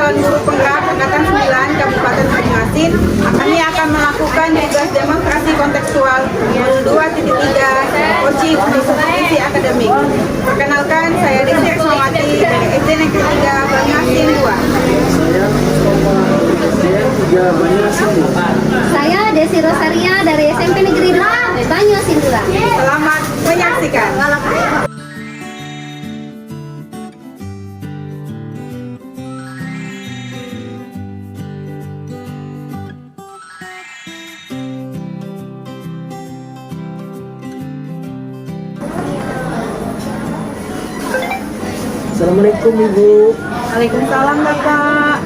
Persatuan Guru Penggerak Angkatan 9 Kabupaten Banyuasin, kami akan melakukan tugas demonstrasi kontekstual modul 2.3 coaching untuk supervisi akademik. Perkenalkan, saya Desi Rismawati dari SD Negeri 3 Banyuasin 2. Saya Desi Rosaria dari SMP Negeri 2 Banyuasin 2. Selamat menyaksikan. Assalamualaikum Ibu. Waalaikumsalam Bapak.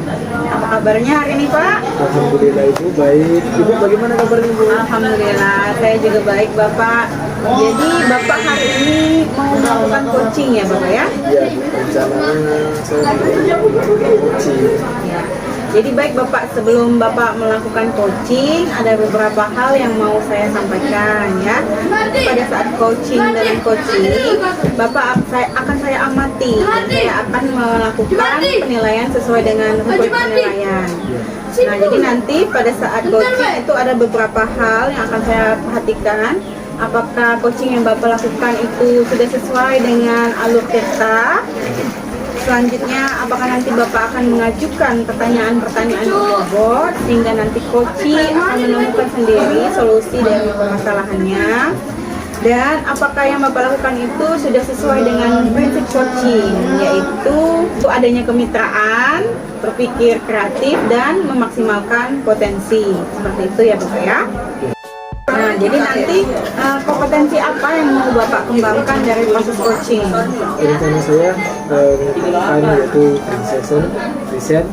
Apa kabarnya hari ini Pak? Alhamdulillah Ibu baik. Ibu bagaimana kabarnya Ibu? Alhamdulillah, saya juga baik Bapak. Jadi Bapak hari ini mau melakukan coaching ya Bapak ya? Ya, rencananya saya mau coaching. Ya. Jadi baik Bapak, sebelum Bapak melakukan coaching, ada beberapa hal yang mau saya sampaikan ya. Pada saat coaching dalam coaching, Bapak akan saya amati dan saya akan melakukan penilaian sesuai dengan hukum penilaian. Nah, jadi nanti pada saat coaching itu ada beberapa hal yang akan saya perhatikan. Apakah coaching yang Bapak lakukan itu sudah sesuai dengan alur tirta? Selanjutnya, apakah nanti Bapak akan mengajukan pertanyaan-pertanyaan berbobot sehingga nanti coaching akan menemukan sendiri solusi dari permasalahannya? Dan apakah yang Bapak lakukan itu sudah sesuai dengan prinsip coaching, yaitu adanya kemitraan, berpikir kreatif, dan memaksimalkan potensi. Seperti itu ya Bapak ya. Nah, jadi nanti kompetensi apa yang mau Bapak kembangkan dari proses coaching? Rencana saya melakukan yaitu riset,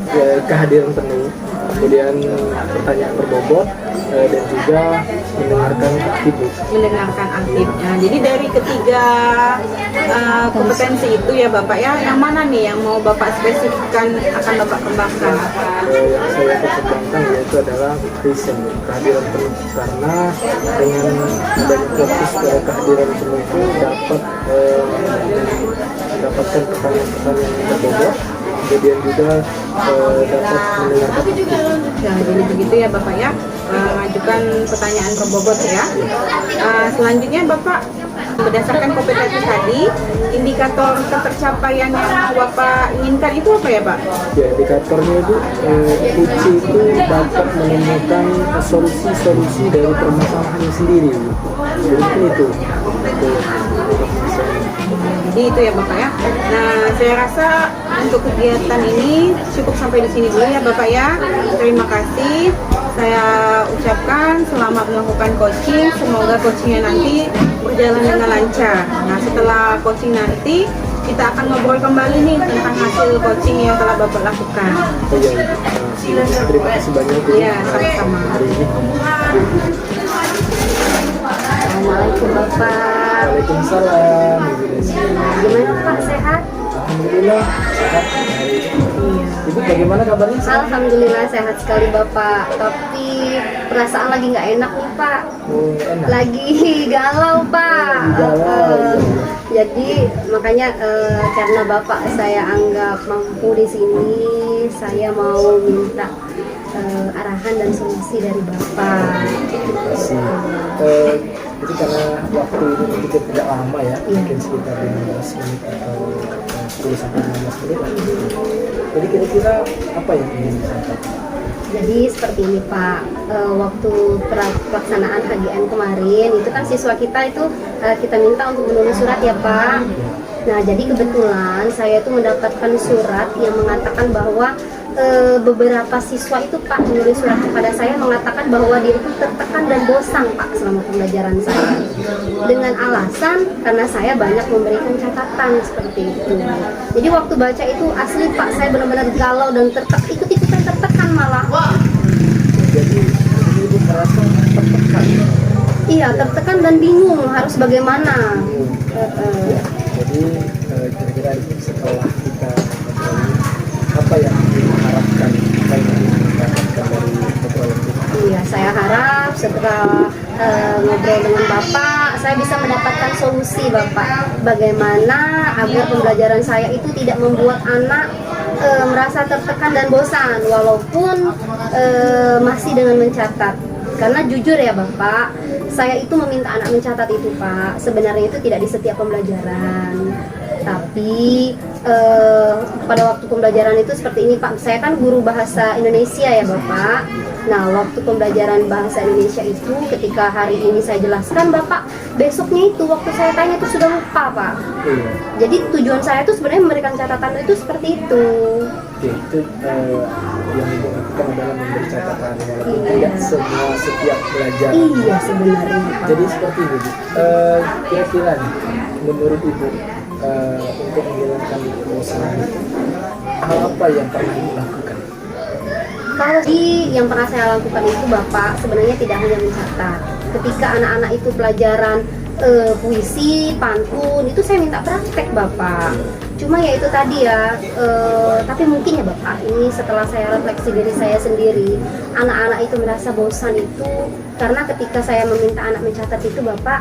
kehadiran penuh, kemudian pertanyaan berbobot, dan juga mendengarkan aktif. Mendengarkan aktif. Nah, jadi dari ketiga kompetensi itu ya Bapak ya, yang mana nih yang mau Bapak spesifikkan akan Bapak kembangkan? Yang saya kembangkan yaitu adalah riset, kehadiran penuh, karena dengan adanya fokus pada kehadiran penuh itu dapat mendapatkan pertanyaan-pertanyaan yang berbobot, kemudian juga dapat mendengarkan aktif. Nah, jadi begitu ya Bapak ya, mengajukan pertanyaan berbobot ya. Selanjutnya Bapak, berdasarkan kompetensi tadi, indikator ketercapaian yang Bapak inginkan itu apa ya Pak? Ya, indikatornya itu kunci itu dapat menemukan solusi-solusi dari permasalahannya sendiri. Jadi itu. Jadi itu ya Bapak ya. Nah, saya rasa untuk kegiatan ini cukup sampai di sini dulu ya Bapak ya. Terima kasih. Saya ucapkan selamat melakukan coaching. Semoga coachingnya nanti berjalan dengan lancar. Nah, setelah coaching nanti kita akan ngobrol kembali nih tentang hasil coaching yang telah Bapak lakukan. Terima kasih banyak. Iya, sama-sama. Hari ini. Assalamualaikum Bapak. Waalaikumsalam. Ibu Desi. Gimana Pak, sehat? Alhamdulillah sehat. Ibu bagaimana kabarnya? Alhamdulillah sehat sekali Bapak. Tapi perasaan lagi nggak enak nih Pak. Oh, enak. Lagi galau Pak. Jadi makanya karena Bapak saya anggap mampu di sini, saya mau minta arahan dan solusi dari Bapak. Jadi karena waktu ini mungkin tidak lama ya, mungkin sekitar 15 menit atau 10 sampai 15 menit. Jadi kira-kira apa yang ingin disampaikan? Jadi seperti ini Pak, waktu pelaksanaan HGN kemarin itu kan siswa kita itu kita minta untuk menulis surat ya Pak. Nah, jadi kebetulan saya itu mendapatkan surat yang mengatakan bahwa beberapa siswa itu Pak menulis surat kepada saya mengatakan bahwa dia itu tertekan dan bosan Pak selama pembelajaran saya, dengan alasan karena saya banyak memberikan catatan seperti itu. Jadi waktu baca itu asli Pak, saya benar-benar galau dan ikut-ikutan tertekan malah. Jadi ibu merasa tertekan. Iya, tertekan dan bingung harus bagaimana. Jadi kira-kira setelah kita apa yang diharapkan, apa yang didapatkan dari obrolan kita? Iya, saya harap setelah ngobrol dengan Bapak, saya bisa mendapatkan solusi Bapak. Bagaimana agar pembelajaran saya itu tidak membuat anak merasa tertekan dan bosan walaupun masih dengan mencatat. Karena jujur ya Bapak, saya itu meminta anak mencatat itu Pak. Sebenarnya itu tidak di setiap pembelajaran. Tapi pada waktu pembelajaran itu seperti ini Pak. Saya kan guru bahasa Indonesia ya Bapak. Nah, waktu pembelajaran bahasa Indonesia itu ketika hari ini saya jelaskan Bapak, besoknya itu waktu saya tanya itu sudah lupa Pak. Iya. Jadi tujuan saya itu sebenarnya memberikan catatan itu seperti itu. Oke, itu yang Ibu lakukan adalah memberi catatan walaupun Iya. tidak semua setiap belajar. Iya sebenarnya Pak. Jadi seperti itu, Bu. Kira-kira nih, menurut Ibu untuk menghilangkan kebosanan itu, hal apa yang pernah Ibu lakukan? Kalau yang pernah saya lakukan itu Bapak, sebenarnya tidak hanya mencatat. Ketika anak-anak itu pelajaran puisi, pantun, itu saya minta praktek Bapak. Cuma ya itu tadi ya, tapi mungkin ya Bapak, ini setelah saya refleksi diri saya sendiri, anak-anak itu merasa bosan itu karena ketika saya meminta anak mencatat itu Bapak,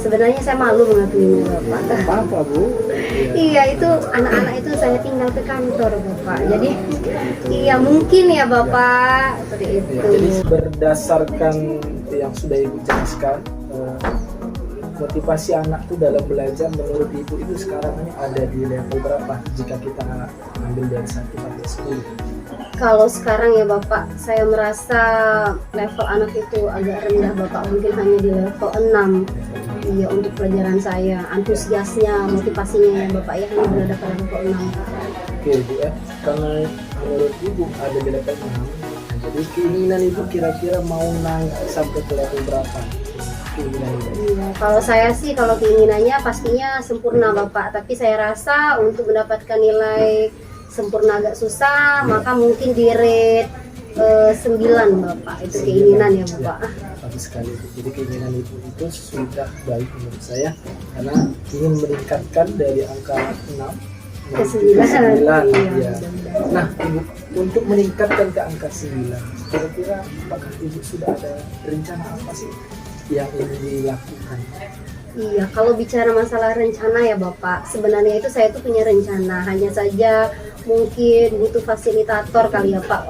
sebenarnya saya malu mengakuinya Bapak. Apa-apa, Bu? Iya, itu anak-anak itu saya tinggal ke kantor Bapak. Jadi iya mungkin ya Bapak seperti itu. Ya, jadi berdasarkan yang sudah Ibu jelaskan, motivasi anak itu dalam belajar menurut Ibu itu sekarang ini ada di level berapa jika kita ambil dari 1 sampai 10? Kalau sekarang ya Bapak, saya merasa level anak itu agak rendah Bapak, mungkin hanya di level 6. Iya, untuk pelajaran saya, antusiasnya, motivasinya ya Bapak ya hanya berada pada level 6 Pak. Oke, Bu ya, karena menurut Ibu ada di level 6, jadi keinginan Ibu kira-kira mau naik sampai ke level berapa? Keinginan Ibu? Iya, kalau saya sih kalau keinginannya pastinya sempurna Bapak, tapi saya rasa untuk mendapatkan nilai sempurna agak susah, maka mungkin di rate 9 Bapak, itu keinginan ya Bapak. Bagus sekali. Jadi keinginan Ibu itu sudah baik menurut saya karena ingin meningkatkan dari angka 6 Ke 9. Ya. Nah, Ibu untuk meningkatkan ke angka 9, kira-kira apakah Ibu sudah ada rencana apa sih yang ingin dilakukan? Iya, kalau bicara masalah rencana ya Bapak, sebenarnya itu saya tuh punya rencana, hanya saja mungkin butuh fasilitator kali ya Pak,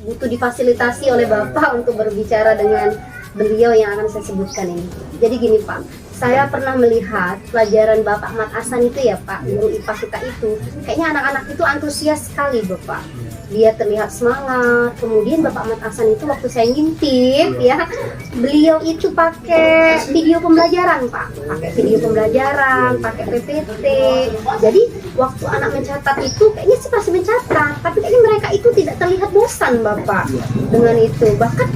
butuh difasilitasi oleh Bapak untuk berbicara dengan beliau yang akan saya sebutkan ini. Jadi gini Pak, saya pernah melihat pelajaran Bapak Mat Asan itu ya Pak, guru IPA kita itu, kayaknya anak-anak itu antusias sekali Bapak. Dia terlihat semangat. Kemudian Bapak Mat Asan itu waktu saya ngintip ya, beliau itu pakai video pembelajaran Pak, pakai video pembelajaran, pakai PPT. Jadi waktu anak mencatat itu kayaknya sih pasti mencatat, tapi kayaknya mereka itu tidak terlihat bosan Bapak dengan itu. Bahkan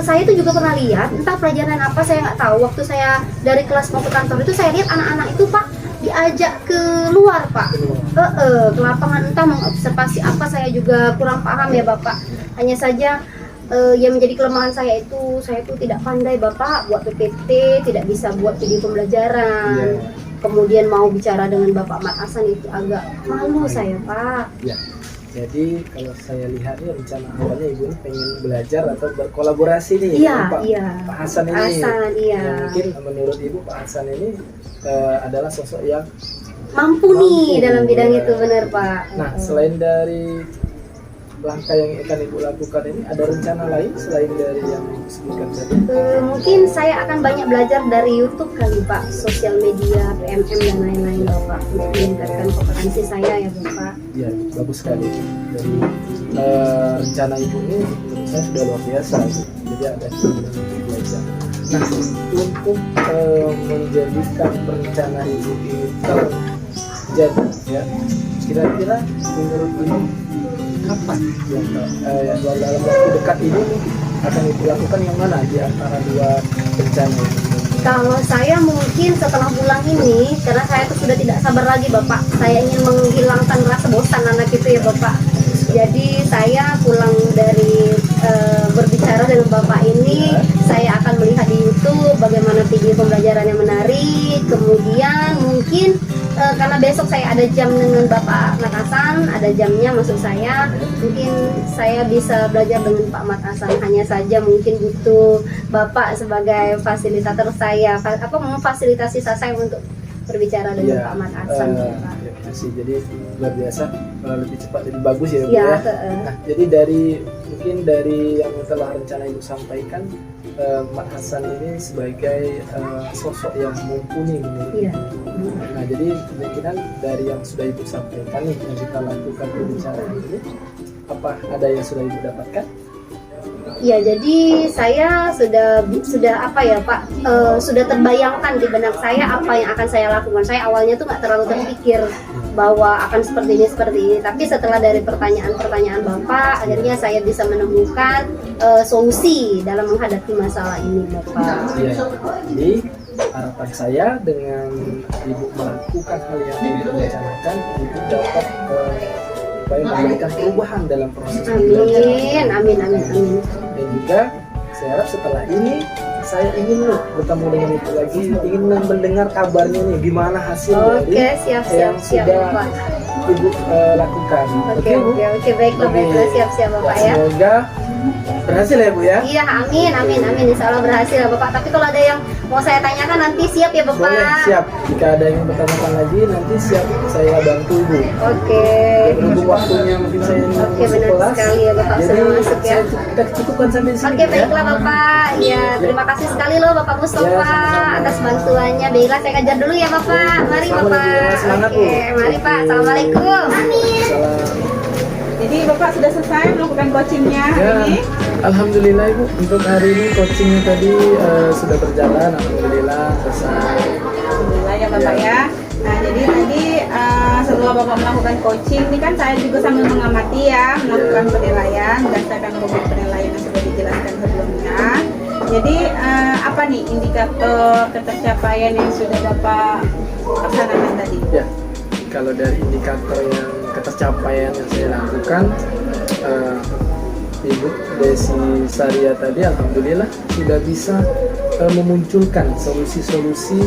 saya itu juga pernah lihat, entah pelajaran apa saya nggak tahu, waktu saya dari kelas mau ke kantor itu saya lihat anak-anak itu Pak diajak keluar Pak, ke lapangan, entah mengobservasi apa saya juga kurang paham ya Bapak. Hanya saja yang menjadi kelemahan saya itu tidak pandai Bapak buat PPT, tidak bisa buat video pembelajaran. Kemudian mau bicara dengan Bapak Mat Asan itu agak malu saya Pak. Ya. Jadi kalau saya lihat nih rencana awalnya Ibu ini pengen belajar atau berkolaborasi nih Iya, dengan Pak Hasan ini. Hasan, iya. Yang mungkin menurut Ibu Pak Hasan ini adalah sosok yang Mampu nih dalam bidang itu, benar Pak. Nah, selain dari langkah yang akan Ibu lakukan ini, ada rencana lain selain dari yang disebutkan tadi? Mungkin saya akan banyak belajar dari YouTube kali Pak, sosial media, PMM dan lain-lain Bapak, untuk meningkatkan kompetensi saya ya Bapak. Ya, bagus sekali. Jadi rencana Ibu ini menurut saya sudah luar biasa. Jadi ada keinginan untuk belajar. Nah, untuk menjadikan rencana Ibu ini terjadi, ya, kira-kira menurut Ibu kapan yang dalam waktu dekat ini akan Ibu lakukan yang mana di antara dua rencana ini? Kalau saya mungkin setelah pulang ini, karena saya tuh sudah tidak sabar lagi Bapak, saya ingin menghilangkan rasa bosan anak itu ya Bapak. Jadi saya pulang dari berbicara dengan Bapak ini, saya akan melihat di YouTube bagaimana video pembelajaran yang menarik. Kemudian mungkin karena besok saya ada jam dengan Bapak Mat Asan, ada jamnya maksud saya, mungkin saya bisa belajar dengan Pak Mat Asan. Hanya saja mungkin butuh Bapak sebagai fasilitator saya, memfasilitasi saya untuk berbicara dengan Pak Mat Asan. Pak. kasih. Jadi luar biasa, lebih cepat lebih bagus ya Bu Ya, ya. Nah, jadi mungkin dari yang telah rencana Ibu sampaikan, Mak Hasan ini sebagai sosok yang mumpuni menurut Iya. Ibu. Nah, jadi kemungkinan dari yang sudah Ibu sampaikan nih, yang kita lakukan pembicaraan ini, apa ada yang sudah Ibu dapatkan? Ya, jadi saya sudah apa ya Pak, sudah terbayangkan di benak saya apa yang akan saya lakukan. Saya awalnya tuh nggak terlalu terpikir bahwa akan seperti ini, tapi setelah dari pertanyaan-pertanyaan Bapak, akhirnya saya bisa menemukan solusi dalam menghadapi masalah ini, Bapak. Iya. Jadi harapan saya dengan Ibu melakukan hal yang Ibu rencanakan, Ibu dapat supaya memberikan perubahan dalam proses belajar. Amin. Dan juga saya harap setelah ini saya ingin bertemu dengan Ibu lagi, ingin mendengar kabarnya nih gimana hasil Oke, dari siap, yang sudah Bapak. Ibu lakukan. Oke, baiklah, siap Bapak ya. Semoga berhasil ya Bu ya. Iya, amin. Insya Allah berhasil ya Bapak. Tapi kalau ada yang mau saya tanyakan nanti siap ya Bapak. Boleh, siap. Jika ada yang bertanyakan lagi nanti siap saya bantu Bu. Oke. Berhubung waktunya mungkin saya ini Oke, masuk benar kelas. sekali ya Bapak, Jadi sudah masuk ya. kita cukupkan sampai di sini. Oke, ya. baiklah Bapak. Ya, terima kasih sekali loh Bapak Mustafa Ya, sama-sama. atas bantuannya. Baiklah, saya kejar dulu ya Bapak. Mari Sama-sama, Bapak. Bu, ya. Semangat, Bu. Oke, mari Pak. Assalamualaikum. Salam. Jadi Bapak sudah selesai melakukan coachingnya Ya, ini? alhamdulillah Ibu, untuk hari ini coachingnya tadi sudah berjalan, alhamdulillah selesai. Alhamdulillah ya Bapak ya. Nah jadi tadi setelah Bapak melakukan coaching, ini kan saya juga sambil mengamati ya, melakukan penilaian berdasarkan rubrik penilaian yang sudah dijelaskan sebelumnya. Jadi apa nih indikator ketercapaian yang sudah Bapak laksanakan tadi? Ya, kalau dari indikator yang ketercapaian yang saya lakukan, Ibu Desi Saria tadi alhamdulillah sudah bisa memunculkan solusi-solusi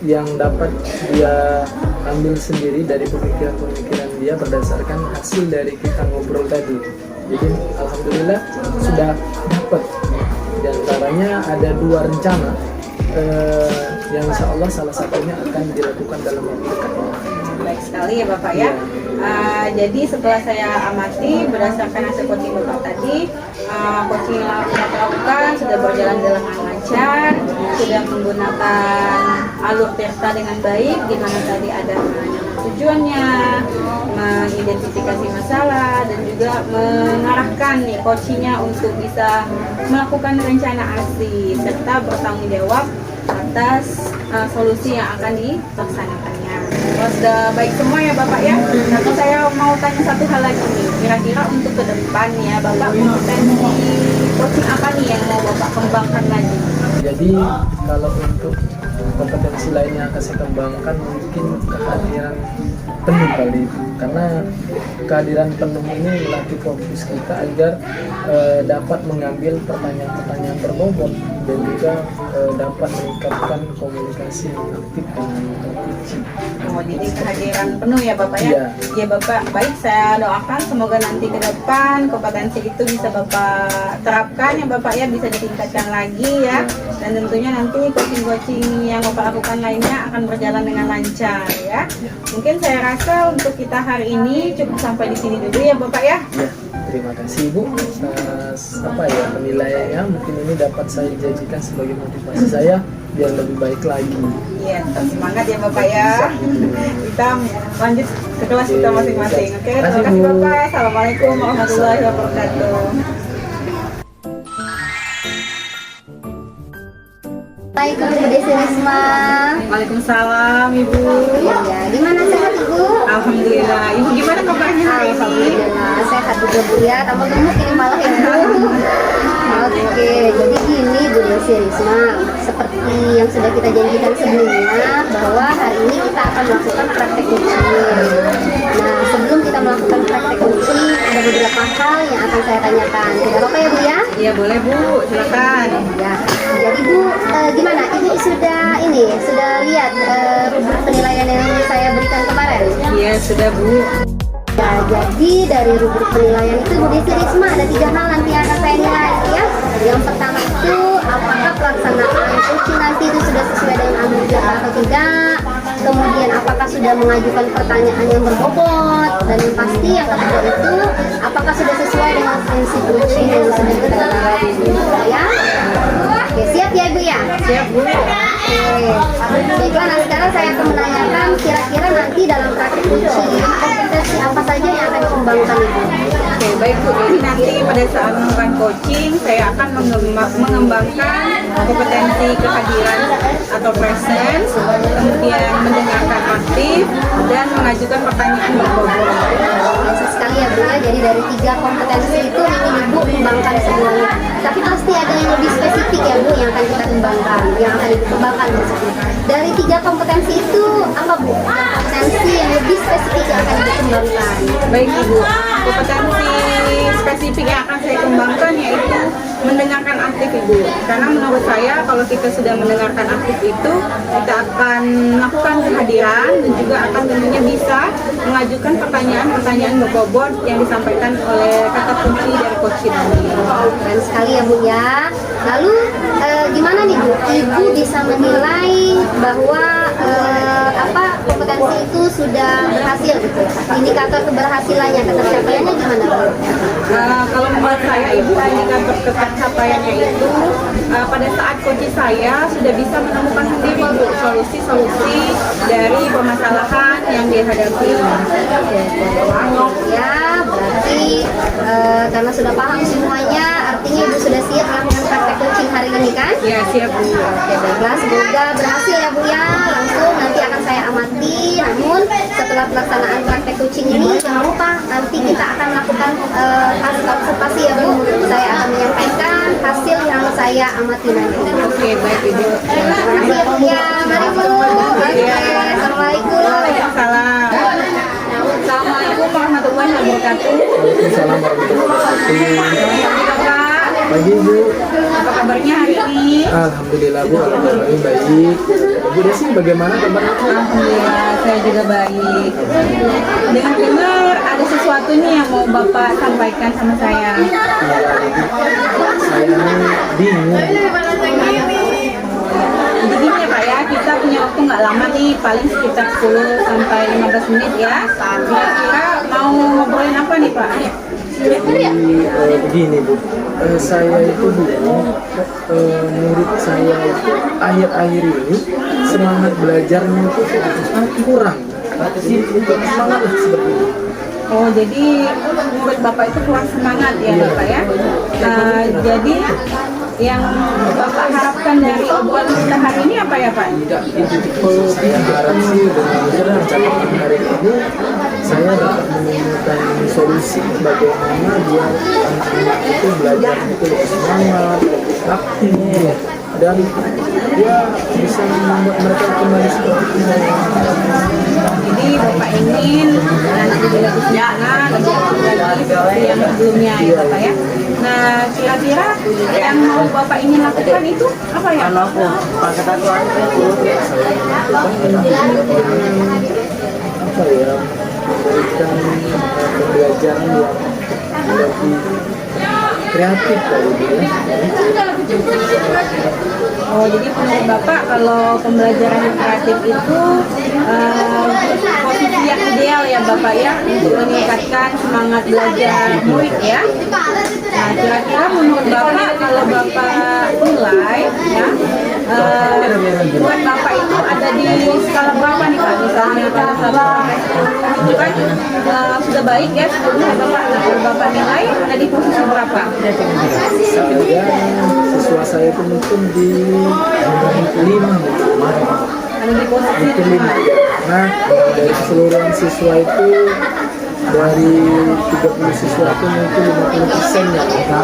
yang dapat dia ambil sendiri dari pemikiran-pemikiran dia berdasarkan hasil dari kita ngobrol tadi. Jadi alhamdulillah sudah dapat. Di antaranya ada 2 rencana yang insya Allah salah satunya akan dilakukan dalam waktu dekat. Baik sekali ya Bapak ya. Jadi setelah saya amati berdasarkan hasil coaching Bapak tadi, coaching yang Bapak lakukan sudah berjalan dengan lancar, sudah menggunakan alur tirta dengan baik, di mana tadi ada menanyakan tujuannya, mengidentifikasi masalah, dan juga mengarahkan nih coachingnya untuk bisa melakukan rencana aksi serta bertanggung jawab atas solusi yang akan dilaksanakannya. Kalau sudah baik semua ya Bapak ya. Nah, saya mau tanya satu hal lagi nih. Kira-kira untuk ke depan ya Bapak kompetensi coaching apa nih yang mau Bapak kembangkan lagi? Jadi kalau untuk kompetensi lain yang akan saya kembangkan mungkin kehadiran penuh kali, karena kehadiran penuh ini melatih fokus kita agar dapat mengambil pertanyaan-pertanyaan berbobot dan juga dapat meningkatkan komunikasi yang aktif dengan coaching. Oh, jadi kehadiran penuh ya Bapak ya? Iya. Ya Bapak, baik saya doakan semoga nanti ke depan kompetensi itu bisa Bapak terapkan ya Bapak ya, bisa ditingkatkan lagi ya. Dan tentunya nanti coaching-coaching yang Bapak lakukan lainnya akan berjalan dengan lancar ya. Mungkin saya rasa untuk kita hari ini cukup sampai di sini dulu ya Bapak ya. Ya, terima kasih Bu atas penilaiannya. Mungkin ini dapat saya jadikan sebagai motivasi saya biar lebih baik lagi. Iya, tetap semangat ya Bapak ya. Kita lanjut ke kelas kita masing-masing. Oke, terima kasih Bapak. Assalamualaikum warahmatullahi wabarakatuh. Assalamualaikum Bu Desi Risma. Waalaikumsalam Ibu. Ya, gimana sehat Ibu? Alhamdulillah. Ibu gimana kabarnya hari ini? Alhamdulillah sehat juga Bu ya. Tambah gemuk ini malah ya Bu. Oke, jadi gini Bu Desi Risma, seperti yang sudah kita janjikan sebelumnya bahwa hari ini kita akan melakukan praktek coaching. Nah, sebelum kita melakukan praktek coaching, ada beberapa hal yang akan saya tanyakan. Tidak apa-apa ya Bu ya? Iya boleh Bu, silakan. Ya, jadi Bu, gimana? Ibu sudah lihat rubrik penilaian yang saya berikan kemarin? Iya sudah Bu. Ya, jadi dari rubrik penilaian itu Bu Desi Risma ada 3 hal nanti yang akan saya nilai ya. Yang pertama itu apakah pelaksanaan coaching nanti itu sudah sesuai dengan alur jadwal atau tidak. kemudian apakah sudah mengajukan pertanyaan yang berbobot, dan yang pasti yang kedua itu apakah sudah sesuai dengan fungsi coaching yang sudah kita lalui ya. Oke, siap ya Ibu ya? Siap Bu. Oke, baiklah. Nah sekarang saya akan menanyakan kira-kira nanti dalam praktek coaching kompetensi apa saja yang akan dikembangkan Ibu? Oke, baik Bu. Jadi nanti pada saat melakukan coaching, saya akan mengembangkan kompetensi kehadiran atau presence, kemudian mendengarkan aktif, dan mengajukan pertanyaan berbobot. Biasa sekali ya Bu ya, jadi dari 3 kompetensi itu ingin Ibu kembangkan semuanya. Tapi pasti ada yang lebih spesifik ya Bu yang akan kita kembangkan, yang akan Ibu kembangkan maksudnya. Dari 3 kompetensi itu apa Bu? Kompetensi yang lebih spesifik yang akan Ibu kembangkan. Baik Ibu, kompetensi spesifik yang akan saya kembangkan yaitu mendengarkan aktif Ibu. Karena menurut saya kalau kita sudah mendengarkan aktif itu, kita akan melakukan kehadiran dan juga akan tentunya bisa mengajukan pertanyaan-pertanyaan berbobot yang disampaikan oleh kata kunci dari coach tadi. Keren sekali ya Bu ya. Lalu gimana nih Bu? Ibu bisa menilai bahwa kompetensi itu sudah berhasil gitu. Indikator keberhasilannya, ketercapaiannya gimana Bu? Kalau menurut saya Ibu, indikator ketercapaiannya itu pada saat coach saya sudah bisa menemukan sendiri Bu solusi-solusi dari permasalahan yang dihadapi. Ya, berarti karena sudah paham semuanya, artinya Ibu sudah siap melakukan praktek coaching hari ini kan? Ya, siap Bu. Oke, baiklah, semoga berhasil ya Bu ya. Langsung nanti akan saya amati. Namun setelah pelaksanaan praktek coaching ini, jangan lupa nanti kita akan melakukan hasil observasi ya Bu. Saya akan menyampaikan hasil yang saya amati nanti. Oke, baik Ibu. Terima kasih ya Bu ya. Mari Bu. Oke, Assalamualaikum. Waalaikumsalam. Assalamualaikum warahmatullahi wabarakatuh. Waalaikumsalam warahmatullahi wabarakatuh. Pak, Pagi Bu. apa kabarnya hari ini? Alhamdulillah Bu, alhamdulillah baik. Bu Desi bagaimana kabarnya? Alhamdulillah, saya juga baik. Dengar-dengar ada sesuatu nih yang mau Bapak sampaikan sama saya. Saya ini bingung. Jadi gini ya Pak ya, kita punya waktu nggak lama nih, paling sekitar 10 sampai 15 menit ya. Kira-kira mau ngobrolin apa nih Pak? Jadi begini Bu, saya itu dulu murid saya itu akhir-akhir ini semangat belajarnya itu kurang. Semangat lah seperti itu. Oh, jadi murid Bapak itu kurang semangat ya Bapak ya? Jadi yang Bapak harapkan dari obrolan kita hari ini apa ya Pak? Saya harap sih dengan catatan hari ini saya dapat menemukan solusi bagaimana biar anak-anak itu belajar itu lebih semangat, lebih aktif, dan dia bisa membuat mereka kembali seperti ini. Jadi Bapak ingin anak jadi lebih semangat, lebih aktif lagi seperti yang sebelumnya ya Bapak ya. Nah, kira-kira yang mau Bapak ingin lakukan itu apa ya? Apa ya, memberikan pembelajaran yang lebih kreatif kali dia. Oh, jadi menurut Bapak kalau pembelajaran yang kreatif itu posisi yang ideal ya Bapak ya untuk meningkatkan semangat belajar murid ya. Nah, kira-kira menurut Bapak kalau Bapak nilai ya buat Bapak itu ada di skala berapa nih Pak? Misalnya kalau 1 sampai 10 itu kan sudah baik ya sebelumnya Bapak. Nah, kalau Bapak nilai ada di posisi berapa? Saya siswa saya itu mungkin di 5 Ada di posisi mungkin 5. 5. Nah, dari keseluruhan siswa itu dari 30 siswa itu mungkin 50% ya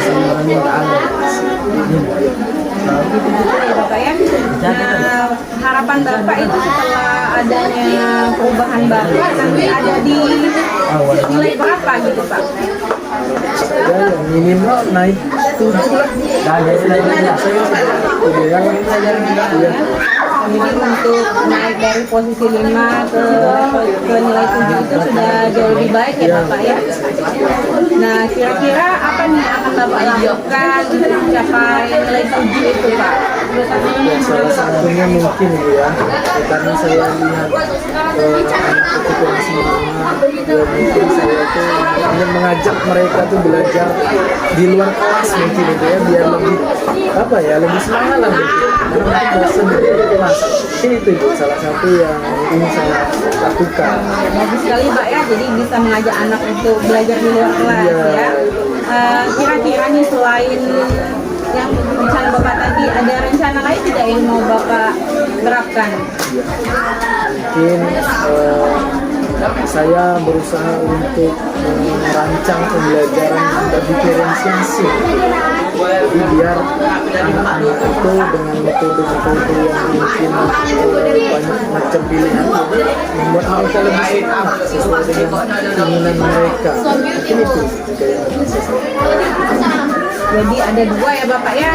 semuanya nggak ada. Gitu ya Bapak ya. Nah, harapan Bapak itu setelah adanya perubahan Bapak nanti ada di nilai berapa gitu Pak? Saya yang minimal naik 7 lah. Jadi untuk naik dari posisi 5 ke nilai 7 itu sudah jauh lebih baik ya Bapak ya. Nah, kira-kira apa nih yang akan Bapak lakukan untuk mencapai nilai 7 itu Pak? Ya, salah satunya mungkin Bu ya, karena saya lihat anak itu masih semangat, ya mungkin saya tuh ingin mengajak mereka tuh belajar di luar kelas mungkin itu ya, biar lebih apa ya, lebih semangat lah gitu. Karena mungkin bosan di kelas. Mungkin itu Bu, salah satu yang ingin saya lakukan. Bagus sekali Pak ya, jadi bisa mengajak anak untuk belajar di luar kelas Iya. ya. Kira-kira nih selain yang rencana Bapak tadi, ada rencana lain tidak yang mau Bapak terapkan? Ya. Mungkin saya berusaha untuk merancang pembelajaran yang berdiferensiasi. Jadi biar anak-anak itu dengan metode-metode yang mungkin banyak macam pilihan membuat mereka lebih semangat sesuai dengan keinginan mereka. Mungkin itu yang bisa saya. Jadi ada dua ya Bapak ya,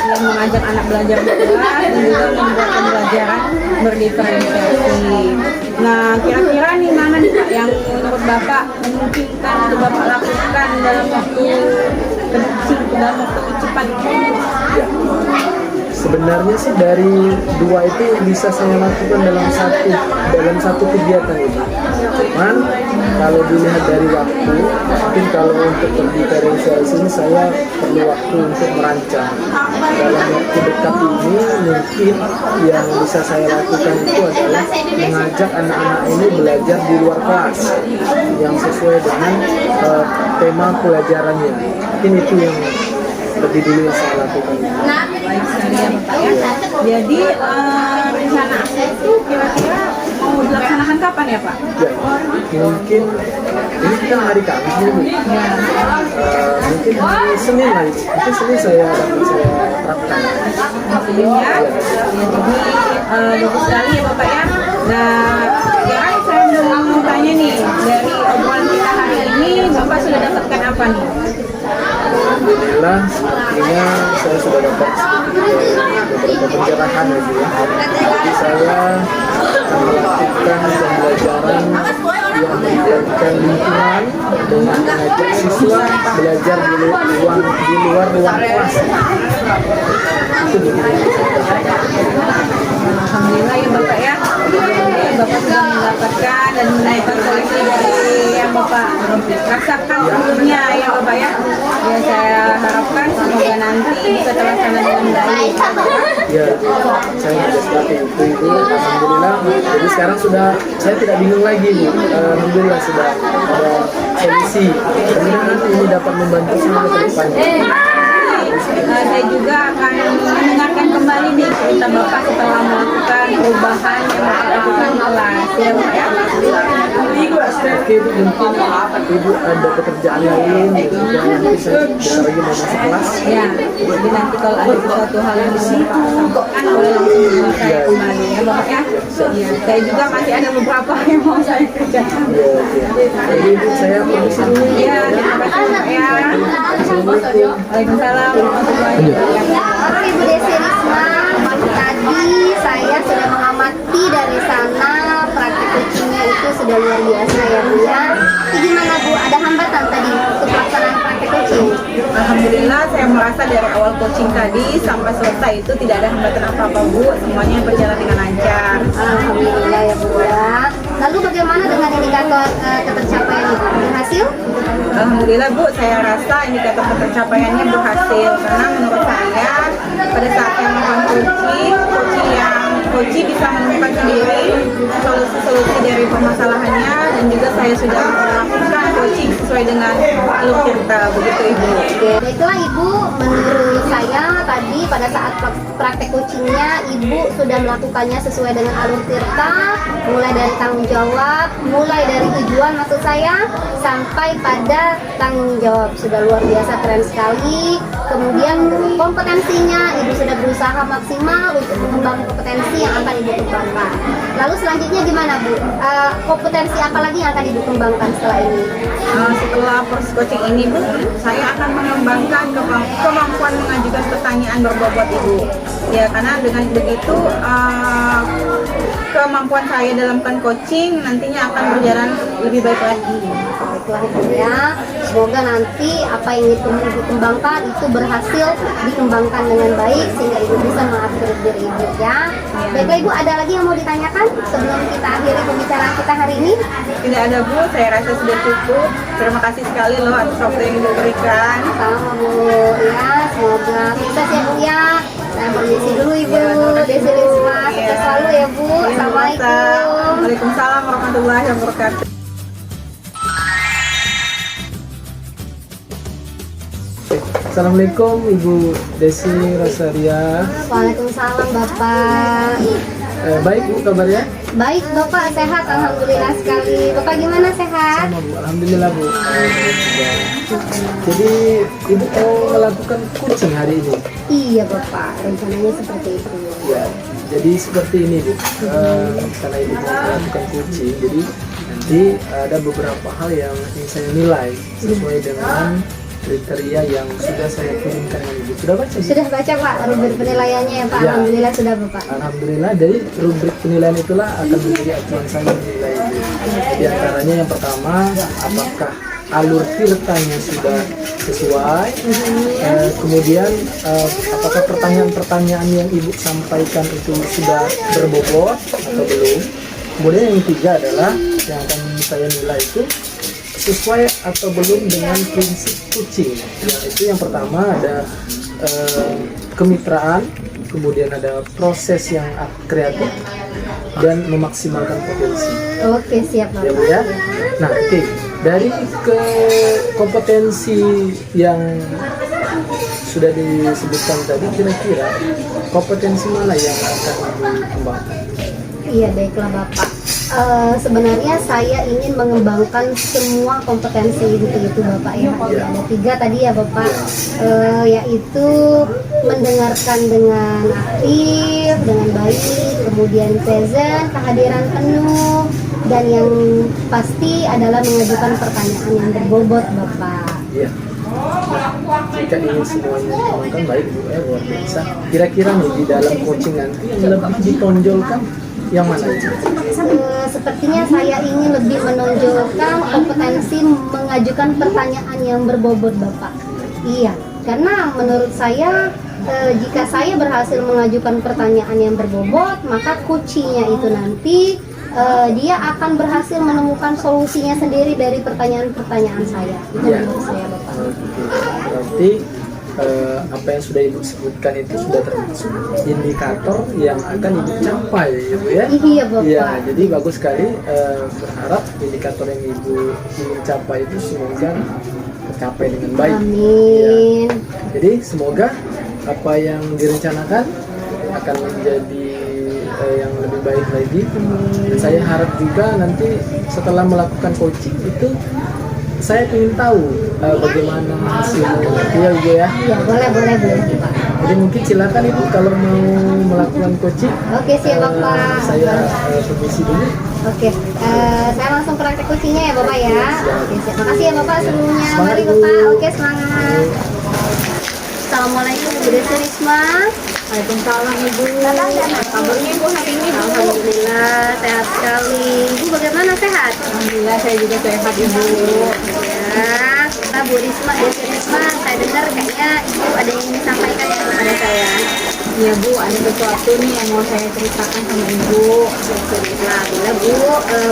yang mengajak anak belajar berkelas dan juga membuat pembelajaran berdiferensiasi. Nah, kira-kira nih mana nih Pak yang menurut Bapak memungkinkan untuk Bapak lakukan dalam waktu cepat? Sebenarnya sih dari dua itu bisa saya lakukan dalam satu kegiatan itu. Cuman kalau dilihat dari waktu, mungkin kalau untuk berdiferensiasi ini saya perlu waktu untuk merancang. Dalam waktu dekat ini mungkin yang bisa saya lakukan itu adalah mengajak anak-anak ini belajar di luar kelas yang sesuai dengan tema pelajarannya. Mungkin itu yang lebih dulu yang saya lakukan. Baik sekali ya Bapak ya. Jadi rencana itu kira-kira mau dilaksanakan kapan ya Pak? Ya, mungkin ini kita hari Kamis nih Bu. Ya. Mungkin hari Senin lah. Mungkin Senin saya terapkan. Hasilnya, ya jadi bagus sekali ya Bapak ya. Nah, sekarang saya mau tanya nih, dari obrolan kita hari ini, Bapak sudah dapatkan apa nih? Alhamdulillah, sepertinya saya sudah dapat beberapa pencerahan ya Bu ya. Jadi saya akan melakukan pembelajaran yang melibatkan lingkungan dengan mengajak siswa belajar di luar ruang kelas. Itu begini. Alhamdulillah ya Bapak ya. Bapak sudah mendapatkan dan menaikkan koleksi dari yang Bapak rasakan sebelumnya ya Bapak ya. Ya saya harapkan semoga nanti bisa terlaksana dengan baik. Ya, saya sudah seperti itu Ibu. Alhamdulillah. Jadi sekarang saya tidak bingung lagi Bu. Alhamdulillah sudah ada solusi. Mudah-mudahan nanti ini dapat membantu semua ke depannya. Saya juga akan mendengarkan kembali nih cerita Bapak setelah melakukan perubahan yang Bapak lakukan di kelas ya Bapak ya. Oke Bu, mungkin Ibu ada pekerjaan lain yang nanti saya bentar lagi mau masuk kelas. Ya, jadi nanti kalau ada sesuatu hal yang bisa Bapak sampaikan boleh langsung hubungi saya kembali ya Bapak ya. Ya, saya juga masih ada beberapa yang mau saya kerjakan. Jadi Ibu, saya permisi dulu. Ya, terima kasih Bapak ya. Assalamualaikum. Waalaikumsalam warahmatullahi wabarakatuh. Oke Bu Desi Risma, tadi saya sudah mengamati dari sana praktik coachingnya itu sudah luar biasa ya Bu ya. Jadi gimana Bu, ada hambatan tadi untuk pelaksanaan praktik coaching? Alhamdulillah saya merasa dari awal coaching tadi sampai selesai itu tidak ada hambatan apa-apa Bu, semuanya berjalan dengan lancar. Alhamdulillah ya Bu ya. Lalu bagaimana dengan indikator ketercapaian Ibu? Berhasil? Alhamdulillah Bu, saya rasa indikator ketercapaiannya berhasil karena menurut saya pada saat yang melakukan coaching bisa menemukan sendiri solusi-solusi dari permasalahannya dan juga saya sudah melakukan coaching sesuai dengan alur cerita begitu Ibu. Oke, baiklah Ibu, menurut saya tadi pada saat praktek coachingnya Ibu sudah melakukannya sesuai dengan alur tirta, mulai dari tanggung jawab, mulai dari tujuan maksud saya, sampai pada tanggung jawab. Sudah luar biasa, keren sekali. Kemudian kompetensinya Ibu sudah berusaha maksimal untuk mengembangkan kompetensi yang akan Ibu kembangkan. Lalu selanjutnya gimana Bu? Kompetensi apa lagi yang akan Ibu kembangkan setelah ini? Setelah proses coaching ini Bu, saya akan mengembangkan kemampuan mengajukan pertanyaan berbobot Ibu. Ya, karena dengan begitu kemampuan saya dalam coaching nantinya akan berjalan lebih baik lagi. Baiklah Ibu ya, semoga nanti apa yang Ibu kembangkan itu berhasil dikembangkan dengan baik sehingga Ibu bisa mengupgrade diri Ibu ya. Baiklah Ibu, ada lagi yang mau ditanyakan sebelum kita akhiri pembicaraan kita hari ini? Tidak ada Bu, saya rasa sudah cukup. Terima kasih sekali loh atas waktu yang Ibu berikan. Sama Bu ya, semoga sukses ya Bu ya. Saya permisi dulu Ibu, Desi Risma, sukses selalu ya Bu. Assalamualaikum. Waalaikumsalam warahmatullahi wabarakatuh. Assalamualaikum Ibu Desi Rosaria. Waalaikumsalam Bapak. Baik Bu kabarnya? Baik Bapak, sehat alhamdulillah sekali. Bapak gimana, sehat? Sama Bu, alhamdulillah Bu. Jadi Ibu mau melakukan coaching hari ini? Iya Bapak, rencananya seperti itu. Ya, jadi seperti ini Bu. Karena Ibu mau melakukan coaching, jadi nanti ada beberapa hal yang ingin saya nilai sesuai dengan kriteria yang sudah saya kirimkan ke Ibu. Sudah baca? Sudah baca Pak, rubrik penilaiannya ya Pak. Ya. Alhamdulillah sudah Bapak. Alhamdulillah, dari rubrik penilaian itulah akan menjadi acuan saya menilai Ibu. Di antaranya yang pertama, apakah alur tirtanya sudah sesuai, kemudian apakah pertanyaan-pertanyaan yang Ibu sampaikan itu sudah berbobot atau belum. Kemudian yang ketiga adalah yang akan saya nilai itu sesuai atau belum dengan prinsip coaching. Itu yang pertama ada kemitraan, kemudian ada proses yang kreatif dan memaksimalkan potensi. Oke, siap Bapak. Ya Bu ya. Nah, oke. Dari kompetensi yang sudah disebutkan tadi, kira-kira kompetensi mana yang akan dikembangkan? Iya, baiklah Bapak. Sebenarnya saya ingin mengembangkan semua kompetensi itu Bapak ya. Ada 3 tadi ya Bapak, yaitu mendengarkan dengan aktif, dengan baik, kemudian present, kehadiran penuh, dan yang pasti adalah mengajukan pertanyaan yang berbobot Bapak. Iya. Jika ingin semuanya dikembangkan baik Bu ya, luar biasa. Kira-kira nih di dalam coaching nanti yang lebih ditonjolkan yang mana itu? Sepertinya saya ingin lebih menonjolkan kompetensi mengajukan pertanyaan yang berbobot Bapak. Iya, karena menurut saya jika saya berhasil mengajukan pertanyaan yang berbobot, maka coachingnya itu nanti dia akan berhasil menemukan solusinya sendiri dari pertanyaan-pertanyaan saya. Itu menurut saya Bapak. Berarti apa yang sudah Ibu sebutkan itu sudah termasuk indikator yang akan Ibu capai ya Bu ya? Iya Bapak. Iya, jadi bagus sekali. Berharap indikator yang Ibu ingin capai itu semoga tercapai dengan baik. Amin. Ya. Jadi semoga apa yang direncanakan akan menjadi yang lebih baik lagi. Saya harap juga nanti setelah melakukan coaching itu saya ingin tahu bagaimana hasilnya. Iya Ibu ya? Iya, boleh Pak. Jadi mungkin silakan Ibu kalau mau melakukan coaching. Oke, siap Bapak. Saya permisi dulu. Oke, saya langsung praktek coachingnya ya Bapak ya. Oke, siap. Makasih ya Bapak sebelumnya. Semangat, Mari Ibu. Bapak. Oke, semangat. Assalamualaikum Ibu Desi Risma. Waalaikumsalam Ibu. Kabarnya Ibu hari ini Bu? Alhamdulillah sehat sekali. Ibu bagaimana, sehat? Alhamdulillah saya juga sehat Ibu. Ya, kita Bu Risma, Desi Risma. Saya dengar kayaknya Ibu ada yang ingin disampaikan ya kepada saya. Ya Bu, ada sesuatu nih yang mau saya ceritakan sama Ibu. Nah, bila Bu,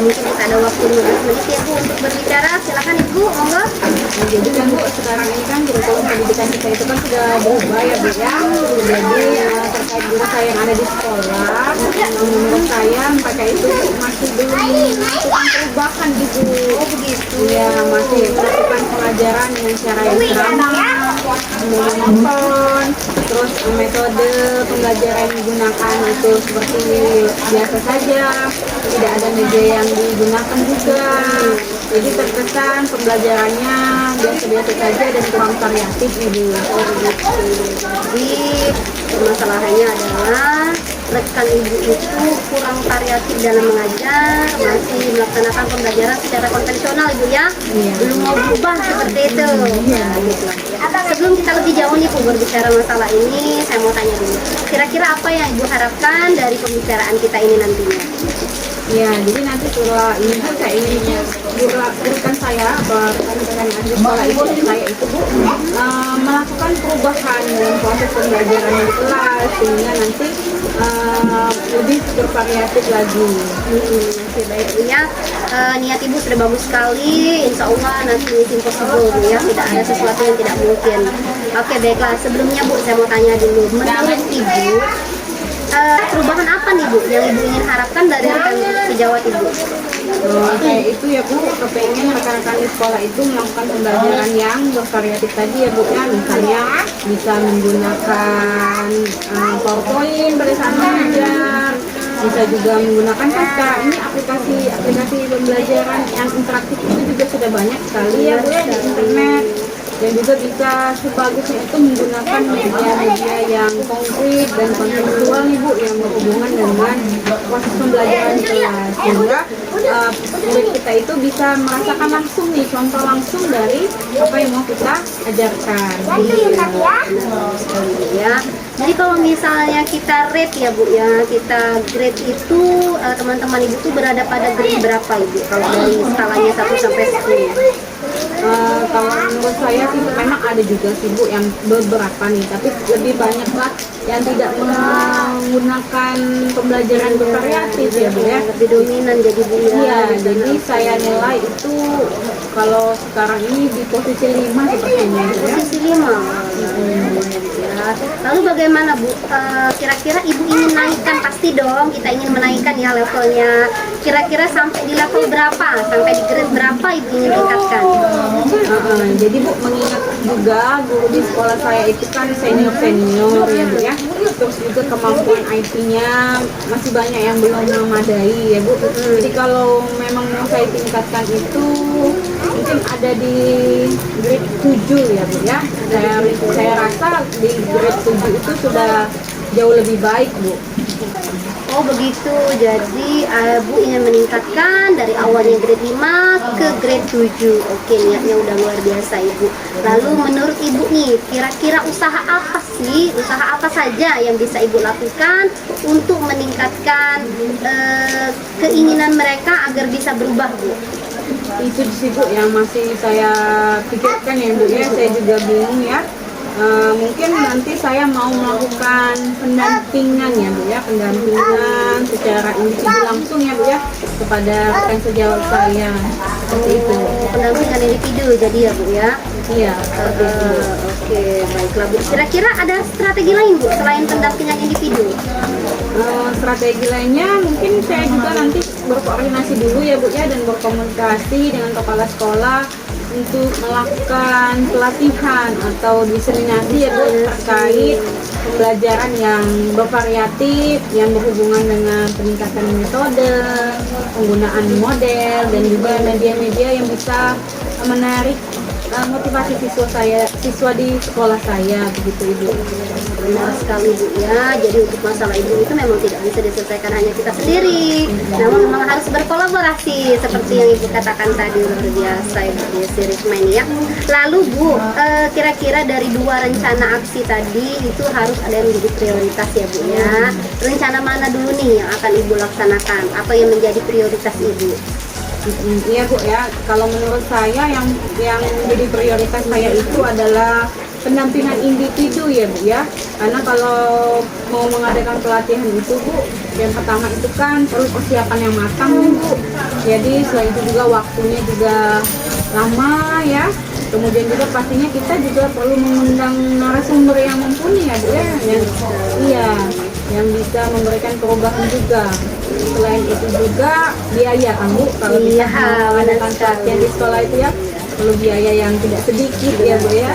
mungkin kita ada waktu 15 menit ya Bu untuk berbicara. Silakan Ibu, monggo. Nah, jadi kan Bu, sekarang ini kan kurikulum pendidikan kita itu kan sudah berubah ya Bu ya. Jadi terkait guru saya yang ada di sekolah, menurut saya mereka itu masih belum melakukan perubahan gitu. Oh begitu. Iya, masih melakukan pengajaran dengan cara yang ramah, monoton, terus metode pembelajaran yang digunakan itu seperti biasa saja, tidak ada media yang digunakan juga. Jadi terkesan pembelajarannya biasa-biasa saja dan kurang variatif Ibu. Jadi permasalahannya adalah rekan ibu itu kurang variatif dalam mengajar, masih melaksanakan pembelajaran secara konvensional ibu ya, belum mau berubah seperti itu. Nah, gitu. Sebelum kita lebih jauh nih Bu berbicara masalah ini, saya mau tanya dulu, kira-kira apa yang ibu harapkan dari pembicaraan kita ini nantinya? Ya, jadi nanti setelah ini Bu, saya ingin berikan saya rekan-rekan yang ada di sekolah ibu saya itu Bu melakukan perubahan dalam proses pembelajaran di kelas sehingga nanti lebih bervariatif lagi. Oke, baik Bu ya. Niat ibu sudah bagus sekali, insya Allah nanti impossible Bu ya, tidak ada sesuatu yang tidak mungkin. Oke baiklah, sebelumnya Bu saya mau tanya dulu, menurut ibu perubahan apa nih Bu yang ibu ingin harapkan dari rekan sejawat ibu? Kayak itu ya Bu, kepengen rekan-rekan di sekolah itu melakukan pembelajaran yang bervariatif tadi ya Bu ya, misalnya bisa menggunakan PowerPoint pada saat mengajar, bisa juga menggunakan kan sekarang ini aplikasi pembelajaran yang interaktif itu juga sudah banyak sekali ya Bu ya di internet. Dan juga bisa sebagusnya itu menggunakan media-media yang konkret dan kontekstual nih Bu yang berhubungan dengan proses pembelajaran di kelas sehingga murid kita itu bisa merasakan langsung nih contoh langsung dari apa yang mau kita ajarkan. Ya. Jadi kalau misalnya kita rate ya Bu ya, kita grade itu teman-teman ibu tuh berada pada grade berapa Ibu? Kalau dari skalanya 1 sampai 10. Kalau menurut saya sih memang ada juga sih Bu yang beberapa nih, tapi lebih banyak lah yang tidak menggunakan pembelajaran bervariatif ya Bu ya. Lebih dominan jadi Bu ya. Iya, jadi saya nilai itu kalau sekarang ini di posisi 5 sepertinya ya. Posisi 5. Ya. Lalu bagaimana Bu? Kira-kira ibu ingin naikkan, pasti dong kita ingin menaikkan ya levelnya. Kira-kira sampai di level berapa? Sampai di grade berapa ibu ingin tingkatkan? Jadi Bu mengingat juga guru di sekolah saya itu kan senior ya Bu ya. Terus juga kemampuan IT-nya masih banyak yang belum memadai ya Bu. Jadi kalau memang mau saya tingkatkan itu mungkin ada di grade 7 ya Bu ya. Saya rasa di grade 7 itu sudah jauh lebih baik Bu. Oh begitu, jadi Bu ingin meningkatkan dari awalnya grade 5 ke grade 7. Oke, niatnya udah luar biasa Ibu. Lalu menurut Ibu nih, kira-kira usaha apa saja yang bisa Ibu lakukan untuk meningkatkan keinginan mereka agar bisa berubah Bu? Itu sih Bu yang masih saya pikirkan ya Bu ya, saya juga bingung ya. Mungkin nanti saya mau melakukan pendampingan ya Bu ya, pendampingan secara individu langsung ya Bu ya kepada rekan sejawat saya seperti itu. Pendampingan individu jadi ya Bu ya. Iya. Oke, baiklah Bu. Kira-kira ada strategi lain Bu selain pendampingan individu? Strategi lainnya mungkin saya juga nanti berkoordinasi dulu ya Bu ya dan berkomunikasi dengan kepala sekolah untuk melakukan pelatihan atau diseminasi ya Bu terkait pembelajaran yang bervariatif yang berhubungan dengan peningkatan metode, penggunaan model dan juga media-media yang bisa menarik motivasi siswa di sekolah saya begitu Ibu. Benar sekali Bu ya. Jadi untuk masalah ibu itu memang tidak bisa diselesaikan hanya kita sendiri. Namun memang harus berkolaborasi seperti yang Ibu katakan tadi, luar biasa Ibu Desi Risma ini ya. Lalu Bu, kira-kira dari 2 rencana aksi tadi itu harus ada yang menjadi prioritas ya Bu ya. Rencana mana dulu nih yang akan Ibu laksanakan atau yang menjadi prioritas Ibu? Iya Bu ya, kalau menurut saya yang menjadi prioritas saya itu adalah pendampingan individu ya Bu ya. Karena kalau mau mengadakan pelatihan itu Bu, yang pertama itu kan perlu persiapan yang matang nih Bu. Jadi selain itu juga waktunya juga lama ya. Kemudian juga pastinya kita juga perlu mengundang narasumber yang mumpuni ya Bu ya. Yang bisa memberikan perubahan juga. Selain itu juga biaya kan Bu, kalau bisa mengadakan pelatihan di sekolah itu ya perlu biaya yang tidak sedikit ya Bu ya.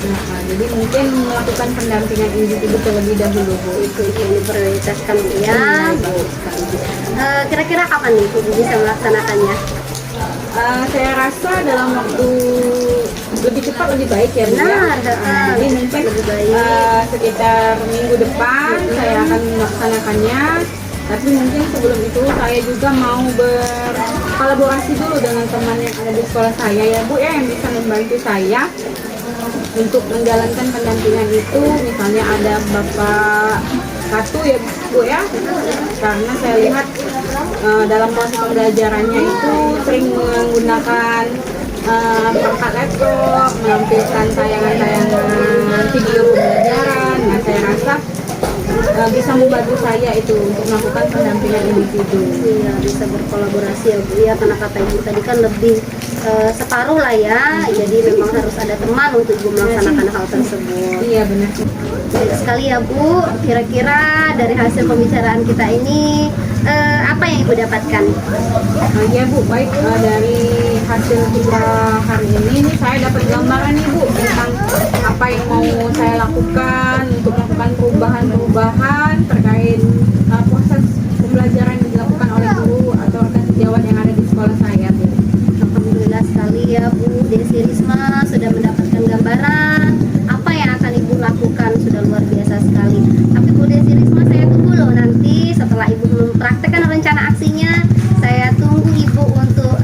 Nah, jadi mungkin melakukan pendampingan individu terlebih dahulu Bu. Itu yang diprioritaskan Bu ya. Kira-kira kapan nih Ibu bisa melaksanakannya? Saya rasa dalam waktu lebih cepat lebih baik ya Bu ya. Benar, Jadi mungkin lebih baik. sekitar minggu depan saya akan melaksanakannya. Tapi mungkin sebelum itu saya juga mau berkolaborasi dulu dengan teman yang ada di sekolah saya ya Bu ya, yang bisa membantu saya untuk menjalankan pendampingan itu. Misalnya ada Bapak Katu ya Bu ya, karena saya lihat dalam proses pembelajarannya itu sering menggunakan perangkat laptop, menampilkan tayangan-tayangan video pembelajaran. Nah, saya rasa bisa membantu saya itu untuk melakukan pendampingan individu. Iya, bisa berkolaborasi ya Bu ya, karena kata Ibu tadi kan lebih separuh lah ya, jadi memang harus ada teman untuk Ibu melaksanakan hal tersebut. Iya benar. Baik sekali ya Bu, kira-kira dari hasil pembicaraan kita ini apa yang Ibu dapatkan? Ya Bu, baik, dari hasil kita hari ini saya dapat gambaran nih Bu tentang apa yang mau saya lakukan untuk melakukan perubahan terkait proses pembelajaran yang dilakukan oleh guru atau rekan sejawat yang ada di sekolah saya Bu. Alhamdulillah sekali ya Bu Desi Risma sudah mendapatkan gambaran apa yang akan Ibu lakukan, sudah luar biasa sekali. Tapi Bu Desi Risma, saya tunggu loh nanti setelah Ibu mempraktekkan rencana aksinya, saya tunggu Ibu untuk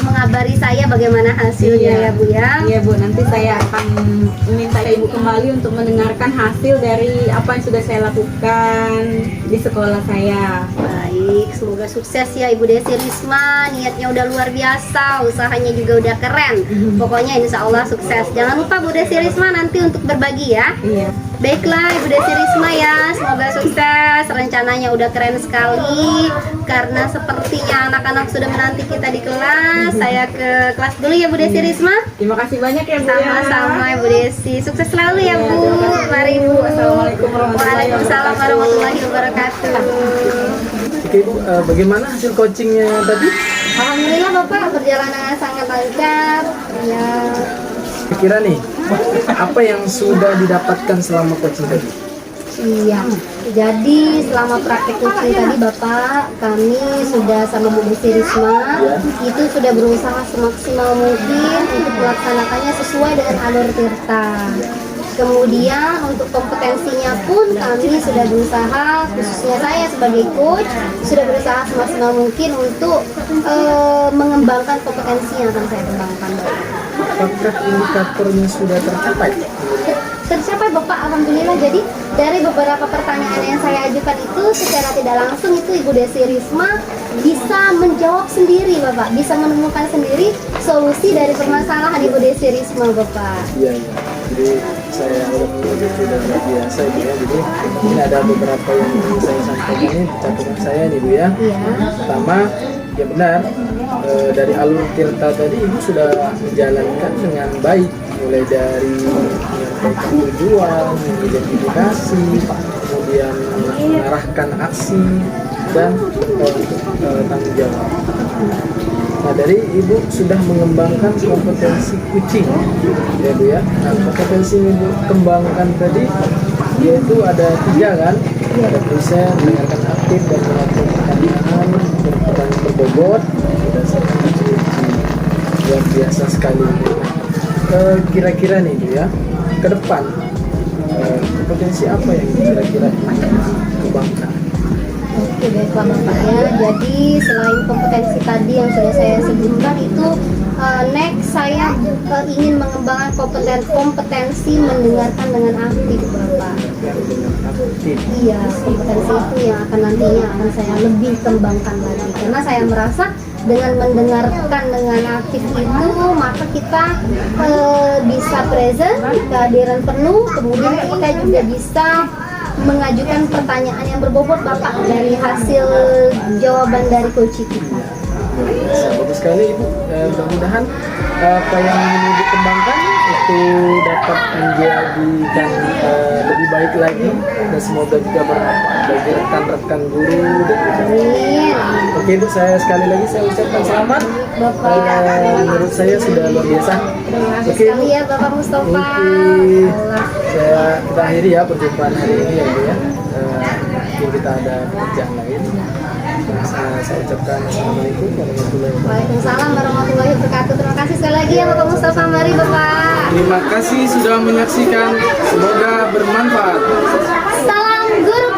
mengabari saya bagaimana hasilnya ya Bu ya. Iya Bu, nanti saya akan meminta Ibu kembali untuk mendengarkan hasil dari apa yang sudah saya lakukan di sekolah saya. Baik, semoga sukses ya Ibu Desi Risma, niatnya udah luar biasa, usahanya juga udah keren. Pokoknya insya Allah sukses. Jangan lupa Bu Desi Risma nanti untuk berbagi ya. Iya. Baiklah Ibu Desi Risma ya, semoga sukses. Rencananya udah keren sekali. Karena sepertinya anak-anak sudah menanti kita di kelas. Saya ke kelas dulu ya Bu Desi Risma. Terima kasih banyak ya Bu ya. Sama-sama Ibu Desi. Sukses selalu ya Bu. Terima kasih. Mari Bu. Assalamualaikum warahmatullahi Waalaikumsalam warahmatullahi wabarakatuh. Oke Ibu, bagaimana hasil coachingnya tadi? Alhamdulillah Bapak, berjalan dengan sangat lancar. Ya. Kira nih, apa yang sudah didapatkan selama coaching tadi? Iya, jadi selama praktek coaching tadi Bapak, kami sudah sama Bu Desi Risma itu sudah berusaha semaksimal mungkin untuk melaksanakannya sesuai dengan alur Tirta. Kemudian untuk kompetensinya pun kami sudah berusaha, khususnya saya sebagai coach, sudah berusaha semaksimal mungkin untuk mengembangkan kompetensi yang akan saya kembangkan Bapak. Apakah indikatornya sudah tercapai? Tercapai Bapak, Alhamdulillah. Jadi dari beberapa pertanyaan yang saya ajukan itu secara tidak langsung itu Ibu Desi Risma bisa menjawab sendiri Bapak, bisa menemukan sendiri solusi dari permasalahan Ibu Desi Risma Bapak. Iya, iya. Jadi saya sudah biasa Ibu ya. Jadi ini ada beberapa yang ingin saya sampaikan ini catatan saya nih Bu ya. Iya. Pertama, ya benar, dari alur Tirta tadi Ibu sudah menjalankan dengan baik, mulai dari menyampaikan tujuan, mengidentifikasi, kemudian mengarahkan aksi dan tanggung jawab. Nah, dari Ibu sudah mengembangkan kompetensi coaching ya Bu ya. Nah, kompetensi yang Ibu kembangkan tadi yaitu ada 3 kan, ada present, mendengarkan aktif, dan melakukan pertanyaan berbobot berdasarkan kunci. Luar biasa sekali. Kira-kira nih Bu ya, ke depan kompetensi apa yang kira-kira dikembangkan? Oke, baiklah Bapak ya. Jadi selain kompetensi tadi yang sudah saya sebutkan itu, next saya ingin mengembangkan kompetensi mendengarkan dengan aktif Bapak. Aktif. Iya, kompetensi itu yang akan nantinya akan saya lebih kembangkan lagi. Karena saya merasa dengan mendengarkan dengan aktif itu maka kita bisa present, kehadiran penuh, kemudian kita juga bisa mengajukan pertanyaan yang berbobot Bapak dari hasil jawaban dari coach kita. Bagus sekali Ibu, mudah-mudahan apa yang ingin dikembangkan itu dapat menjadikan lebih baik lagi, dan semoga juga bermanfaat bagi rekan-rekan guru dan juga. Amin. Oke Bu, saya ucapkan selamat. Bapak. Menurut saya sudah luar biasa. Terima kasih Oke, sekali Bu. ya Bapak Mustafa. Oke. Allah. Kita akhiri ya perjumpaan hari ini ya Bu ya. Mungkin kita ada pekerjaan lain. saya ucapkan assalamualaikum warahmatullahi wabarakatuh. Waalaikumsalam warahmatullahi wabarakatuh. Terima kasih sekali lagi ya Bapak Mustafa. Mari Bapak. Terima kasih sudah menyaksikan, semoga bermanfaat. Salam guru.